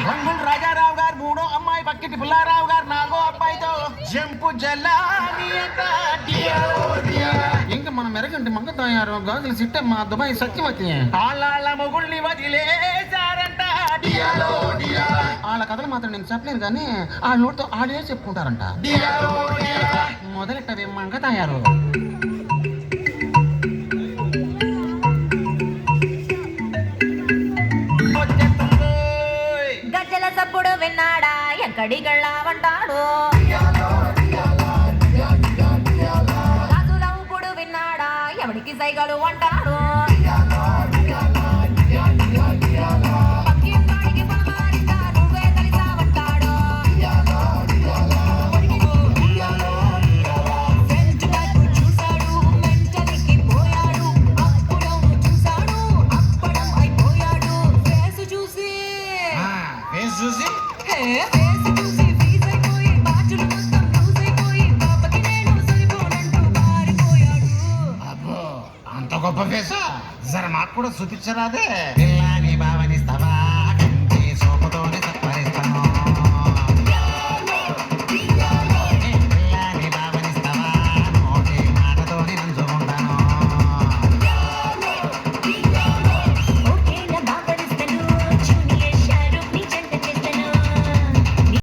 రంగులు రాజారావు గారు మూడో అమ్మాయి పక్కిటి పుల్లారావు గారు నాలుగో అబ్బాయితో జంపు జల్లాని అంట ఇంకా మనం మెరగంటి మంగ తయారు గాజులు సిట్టమ్మ దుబాయ్ సత్యవతి ఆళ్ళ మొగుల్ని వదిలేశారంట వాళ్ళ కథలు మాత్రం నేను చెప్పలేను కానీ ఆ నోటితో ఆడే చెప్పుకుంటారంట మొదలెట్టవే మంగ తయారు గజ్జల సప్పుడు విన్నాడా ఎక్కడి గళ్ళావంటాడు రాజులవుకుడు విన్నాడా ఎవడికి సైగలు అంటాడు అంత గొప్ప ఫేసా జర మాకు కూడా చూపించరాదే